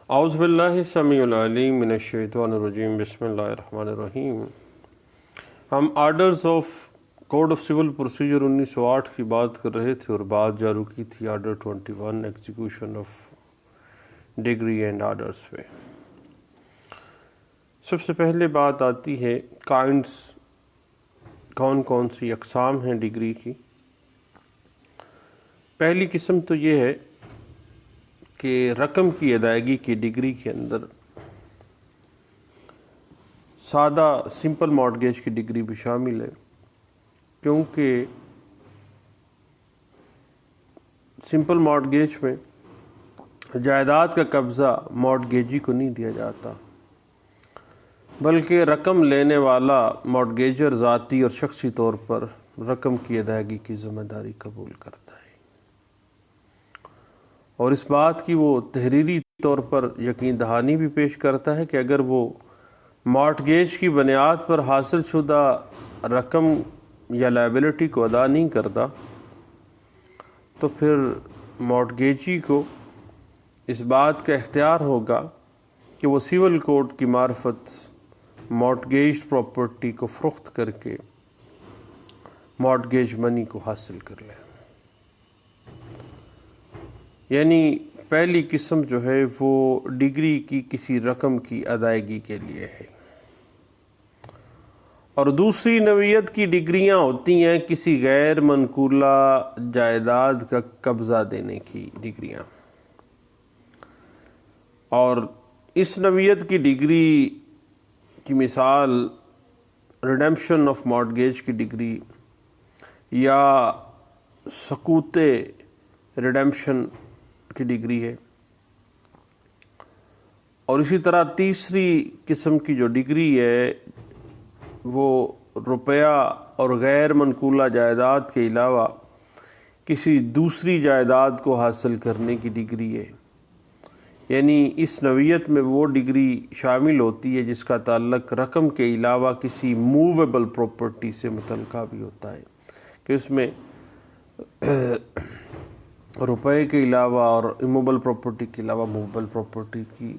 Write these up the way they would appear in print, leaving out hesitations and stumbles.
اعوذ باللہ السمیع العلیم من الشیطان الرجیم بسم اللہ الرحمن الرحیم۔ ہم orders of code of civil procedure 1908 کی بات کر رہے تھے اور بات جاری کی تھی order 21 execution of degree and orders پہ۔ سب سے پہلے بات آتی ہے کائنڈز، کون کون سی اقسام ہیں ڈگری کی۔ پہلی قسم تو یہ ہے کہ رقم کی ادائیگی کی ڈگری کے اندر سادہ سمپل مارٹگیج کی ڈگری بھی شامل ہے، کیونکہ سمپل مارٹگیج میں جائیداد کا قبضہ مارٹگیجی کو نہیں دیا جاتا، بلکہ رقم لینے والا مارٹگیجر ذاتی اور شخصی طور پر رقم کی ادائیگی کی ذمہ داری قبول کرتا ہے، اور اس بات کی وہ تحریری طور پر یقین دہانی بھی پیش کرتا ہے کہ اگر وہ مارٹگیج کی بنیاد پر حاصل شدہ رقم یا لائبلٹی کو ادا نہیں کرتا تو پھر مارٹگیجی کو اس بات کا اختیار ہوگا کہ وہ سول کوڈ کی معرفت مارٹگیج پراپرٹی کو فروخت کر کے مارٹگیج منی کو حاصل کر لے۔ یعنی پہلی قسم جو ہے وہ ڈگری کی کسی رقم کی ادائیگی کے لیے ہے، اور دوسری نوعیت کی ڈگریاں ہوتی ہیں کسی غیر منقولہ جائیداد کا قبضہ دینے کی ڈگریاں، اور اس نوعیت کی ڈگری کی مثال ریڈیمپشن آف مارٹگیج کی ڈگری یا سقوط ریڈیمپشن کی ڈگری ہے۔ اور اسی طرح تیسری قسم کی جو ڈگری ہے وہ روپیہ اور غیر منقولہ جائیداد کے علاوہ کسی دوسری جائیداد کو حاصل کرنے کی ڈگری ہے، یعنی اس نوعیت میں وہ ڈگری شامل ہوتی ہے جس کا تعلق رقم کے علاوہ کسی موویبل پراپرٹی سے متعلقہ بھی ہوتا ہے، کہ اس میں روپے کے علاوہ اور اموبل پراپرٹی کے علاوہ موویبل پراپرٹی کی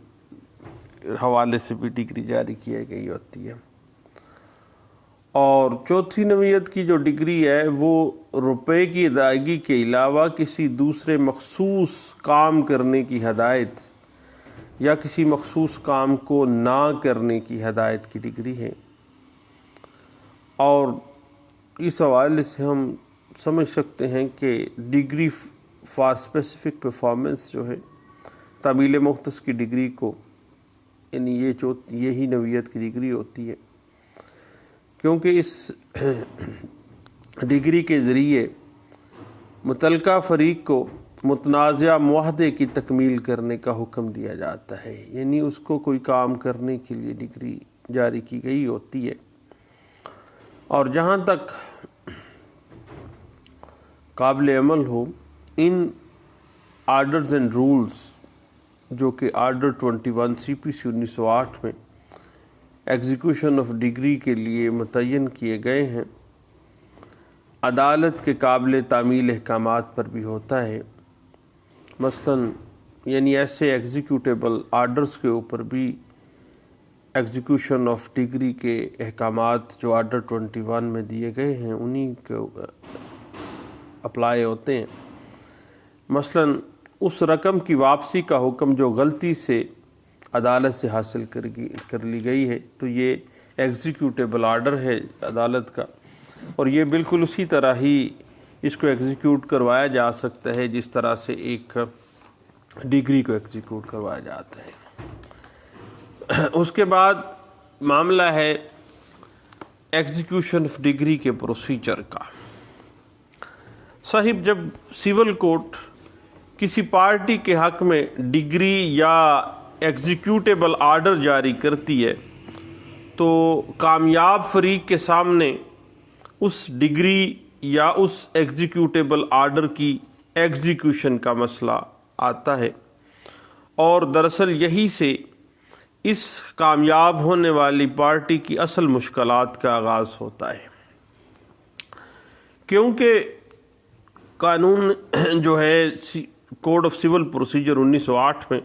حوالے سے بھی ڈگری جاری کی گئی ہوتی ہے۔ اور چوتھی نوعیت کی جو ڈگری ہے وہ روپے کی ادائیگی کے علاوہ کسی دوسرے مخصوص کام کرنے کی ہدایت یا کسی مخصوص کام کو نہ کرنے کی ہدایت کی ڈگری ہے، اور اس حوالے سے ہم سمجھ سکتے ہیں کہ ڈگری فار اسپیسیفک پرفارمنس جو ہے تعمیل مختص کی ڈگری کو، یعنی یہی نوعیت کی ڈگری ہوتی ہے، کیونکہ اس ڈگری کے ذریعے متعلقہ فریق کو متنازع معاہدے کی تکمیل کرنے کا حکم دیا جاتا ہے، یعنی اس کو کوئی کام کرنے کے لیے ڈگری جاری کی گئی ہوتی ہے۔ اور جہاں تک قابل عمل ہو، ان آرڈرز اینڈ رولز جو کہ آرڈر 21 CPC 1908 میں ایگزیکیوشن آف ڈگری کے لیے متعین کیے گئے ہیں، عدالت کے قابل تعمیل احکامات پر بھی ہوتا ہے، مثلاً یعنی ایسے ایگزیکیوٹیبل آرڈرز کے اوپر بھی ایگزیکیوشن آف ڈگری کے احکامات جو آرڈر 21 میں دیے گئے ہیں انہی کو اپلائی ہوتے ہیں۔ مثلاً اس رقم کی واپسی کا حکم جو غلطی سے عدالت سے حاصل کر لی گئی ہے تو یہ ایگزیکیوٹیبل آرڈر ہے عدالت کا، اور یہ بالکل اسی طرح ہی اس کو ایگزیکیوٹ کروایا جا سکتا ہے جس طرح سے ایک ڈگری کو ایگزیکیوٹ کروایا جاتا ہے۔ اس کے بعد معاملہ ہے ایگزیکیوشن آف ڈگری کے پروسیجر کا۔ صاحب، جب سول کورٹ کسی پارٹی کے حق میں ڈگری یا ایگزیکیوٹیبل آرڈر جاری کرتی ہے تو کامیاب فریق کے سامنے اس ڈگری یا اس ایگزیکیوٹیبل آرڈر کی ایگزیکیوشن کا مسئلہ آتا ہے، اور دراصل یہی سے اس کامیاب ہونے والی پارٹی کی اصل مشکلات کا آغاز ہوتا ہے، کیونکہ قانون جو ہے کوڈ آف سول پروسیجر 1908 میں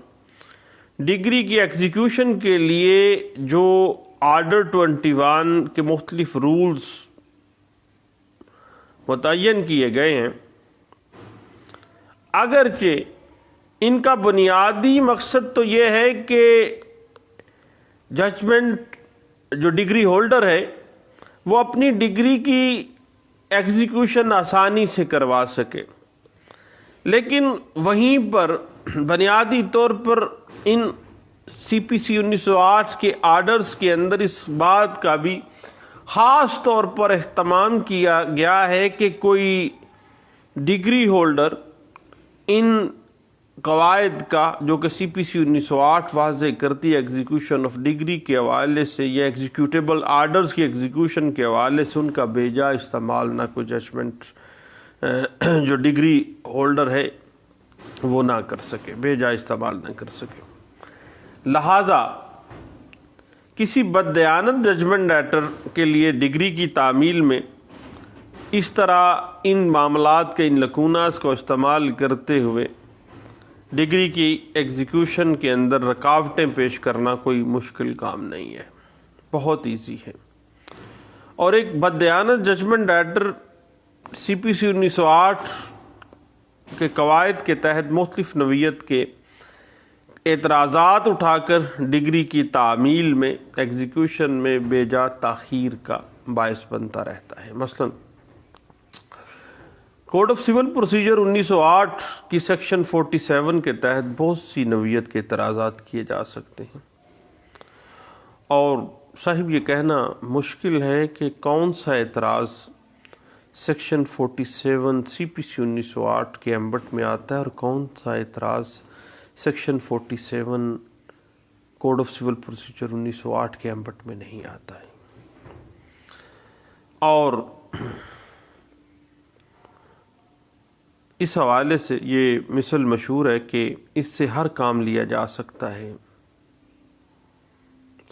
ڈگری کی ایگزیکیوشن کے لیے جو آرڈر 21 کے مختلف رولز متعین کیے گئے ہیں، اگرچہ ان کا بنیادی مقصد تو یہ ہے کہ ججمنٹ جو ڈگری ہولڈر ہے وہ اپنی ڈگری کی ایگزیکیوشن آسانی سے کروا سکے، لیکن وہیں پر بنیادی طور پر ان CPC 1908 کے آرڈرز کے اندر اس بات کا بھی خاص طور پر اہتمام کیا گیا ہے کہ کوئی ڈگری ہولڈر ان قواعد کا جو کہ CPC 1908 واضح کرتی ہے ایگزیکیوشن آف ڈگری کے حوالے سے یا ایگزیکیوٹیبل آرڈرز کی ایگزیکیوشن کے حوالے سے، ان کا بے جا استعمال نہ کوئی ججمنٹ جو ڈگری ہولڈر ہے وہ نہ کر سکے، بے جا استعمال نہ کر سکے۔ لہٰذا کسی بددیانت ججمنٹ ڈیٹر کے لیے ڈگری کی تعمیل میں اس طرح ان معاملات کے ان لکوناز کو استعمال کرتے ہوئے ڈگری کی ایگزیکیوشن کے اندر رکاوٹیں پیش کرنا کوئی مشکل کام نہیں ہے، بہت ایزی ہے۔ اور ایک بددیانت ججمنٹ ڈیٹر CPC 1908 کے قواعد کے تحت مختلف نوعیت کے اعتراضات اٹھا کر ڈگری کی تعمیل میں ایگزیکیوشن میں بے جا تاخیر کا باعث بنتا رہتا ہے۔ مثلا کوڈ آف سول پروسیجر 1908 کی سیکشن 47 کے تحت بہت سی نوعیت کے اعتراضات کیے جا سکتے ہیں، اور صاحب یہ کہنا مشکل ہے کہ کون سا اعتراض سیکشن 47 CPC 1908 کے ایمبٹ میں آتا ہے اور کون سا اعتراض section 47 code of civil procedure 1908 کے ایمبٹ میں نہیں آتا ہے۔ اور اس حوالے سے یہ مثل مشہور ہے کہ اس سے ہر کام لیا جا سکتا ہے،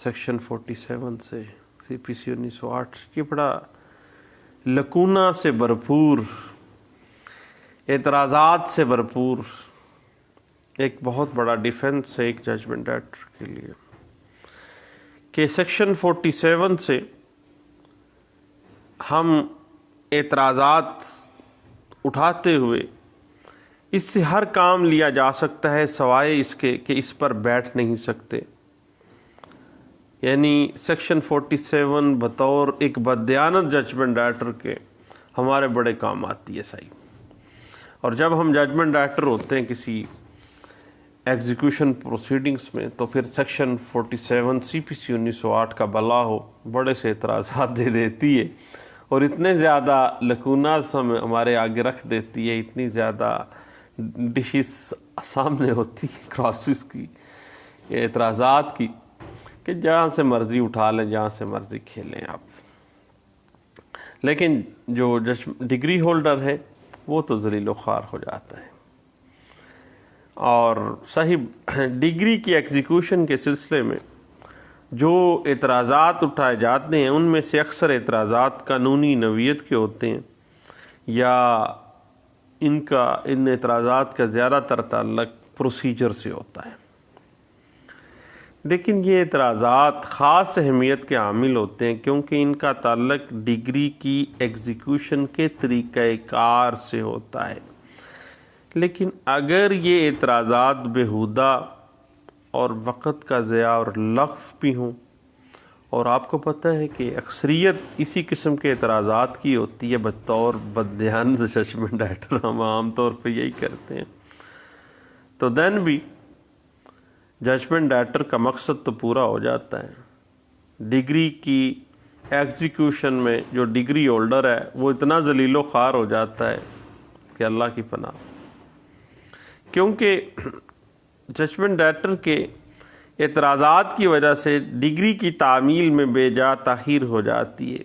سیکشن 47 سے CPC 1908 یہ بڑا لکونہ سے بھرپور، اعتراضات سے بھرپور ایک بہت بڑا ڈیفنس ہے ایک ججمنٹ ڈیٹر کے لیے کہ سیکشن 47 سے ہم اعتراضات اٹھاتے ہوئے اس سے ہر کام لیا جا سکتا ہے سوائے اس کے کہ اس پر بیٹھ نہیں سکتے۔ یعنی سیکشن 47 بطور ایک بددیانت ججمنٹ ڈیٹر کے ہمارے بڑے کام آتی ہے صحیح۔ اور جب ہم ججمنٹ ڈیٹر ہوتے ہیں کسی ایگزیکیوشن پروسیڈنگز میں تو پھر سیکشن 47 CPC 1908 کا بلا ہو بڑے سے اعتراضات دے دیتی ہے، اور اتنے زیادہ لکوناز ہمارے آگے رکھ دیتی ہے، اتنی زیادہ ڈشز سامنے ہوتی ہے کراسز کی، اعتراضات کی، کہ جہاں سے مرضی اٹھا لیں، جہاں سے مرضی کھیلیں آپ۔ لیکن جو ڈگری ہولڈر ہے وہ تو ذلیل و خوار ہو جاتا ہے۔ اور صاحب ڈگری کی ایگزیکیوشن کے سلسلے میں جو اعتراضات اٹھائے جاتے ہیں ان میں سے اکثر اعتراضات قانونی نوعیت کے ہوتے ہیں، یا ان اعتراضات کا زیادہ تر تعلق پروسیجر سے ہوتا ہے۔ لیکن یہ اعتراضات خاص اہمیت کے حامل ہوتے ہیں کیونکہ ان کا تعلق ڈگری کی ایگزیکیوشن کے طریقہ کار سے ہوتا ہے۔ لیکن اگر یہ اعتراضات بیہودہ اور وقت کا ضیاع اور لغو بھی ہوں، اور آپ کو پتہ ہے کہ اکثریت اسی قسم کے اعتراضات کی ہوتی ہے بطور بددیانت ججمنٹ ڈیٹر، ہم عام طور پہ یہی کرتے ہیں، تو دین بھی ججمنٹ ڈیٹر کا مقصد تو پورا ہو جاتا ہے۔ ڈگری کی ایگزیکیوشن میں جو ڈگری ہولڈر ہے وہ اتنا ذلیل و خوار ہو جاتا ہے کہ اللہ کی پناہ، کیونکہ ججمنٹ ڈیٹر کے اعتراضات کی وجہ سے ڈگری کی تعمیل میں بے جا تاخیر ہو جاتی ہے،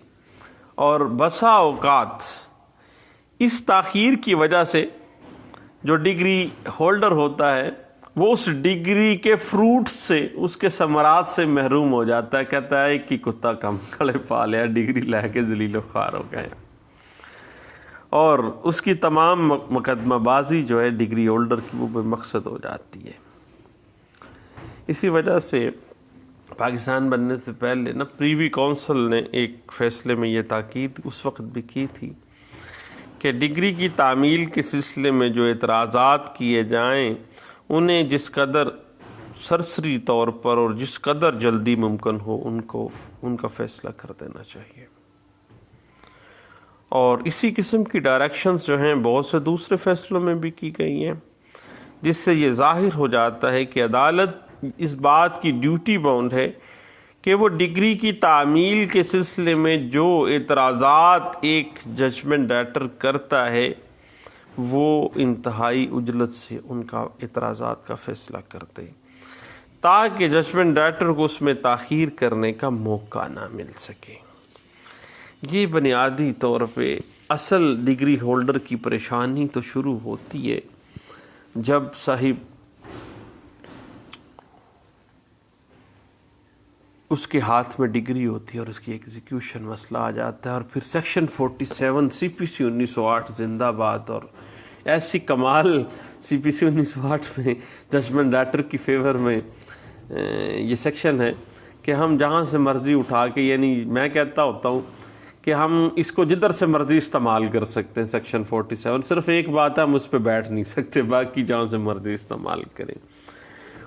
اور بسا اوقات اس تاخیر کی وجہ سے جو ڈگری ہولڈر ہوتا ہے وہ اس ڈگری کے فروٹ سے، اس کے ثمرات سے محروم ہو جاتا ہے، کہتا ہے کہ کتا کم کھڑے پا لیا، ڈگری لے کے ذلیل و خوار ہو گئے، اور اس کی تمام مقدمہ بازی جو ہے ڈگری ہولڈر کی وہ بے مقصد ہو جاتی ہے۔ اسی وجہ سے پاکستان بننے سے پہلے پریوی کونسل نے ایک فیصلے میں یہ تاکید اس وقت بھی کی تھی کہ ڈگری کی تعمیل کے سلسلے میں جو اعتراضات کیے جائیں انہیں جس قدر سرسری طور پر اور جس قدر جلدی ممکن ہو ان کا فیصلہ کر دینا چاہیے. اور اسی قسم کی ڈائریکشنز جو ہیں بہت سے دوسرے فیصلوں میں بھی کی گئی ہیں، جس سے یہ ظاہر ہو جاتا ہے کہ عدالت اس بات کی ڈیوٹی باؤنڈ ہے کہ وہ ڈگری کی تعمیل کے سلسلے میں جو اعتراضات ایک ججمنٹ ڈائٹر کرتا ہے وہ انتہائی عجلت سے ان کا اعتراضات کا فیصلہ کر دے، تاکہ ججمنٹ ڈائٹر کو اس میں تاخیر کرنے کا موقع نہ مل سکے. یہ بنیادی طور پہ اصل ڈگری ہولڈر کی پریشانی تو شروع ہوتی ہے جب صاحب اس کے ہاتھ میں ڈگری ہوتی ہے اور اس کی ایگزیکیوشن مسئلہ آ جاتا ہے، اور پھر سیکشن 47 سی پی سی 1908 زندہ باد، اور ایسی کمال سی پی سی 1908 میں ججمنٹ ڈائٹر کی فیور میں یہ سیکشن ہے کہ ہم جہاں سے مرضی اٹھا کے، یعنی میں کہتا ہوتا ہوں کہ ہم اس کو جدھر سے مرضی استعمال کر سکتے ہیں. سیکشن 47 صرف ایک بات ہے، ہم اس پہ بیٹھ نہیں سکتے، باقی جہاں سے مرضی استعمال کریں.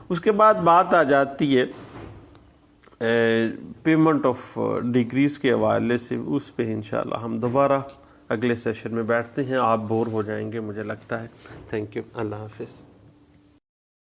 اس کے بعد بات آ جاتی ہے پیمنٹ آف ڈگریز کے حوالے سے. اس پہ انشاءاللہ ہم دوبارہ اگلے سیشن میں بیٹھتے ہیں. آپ بور ہو جائیں گے مجھے لگتا ہے. Thank you. اللہ حافظ.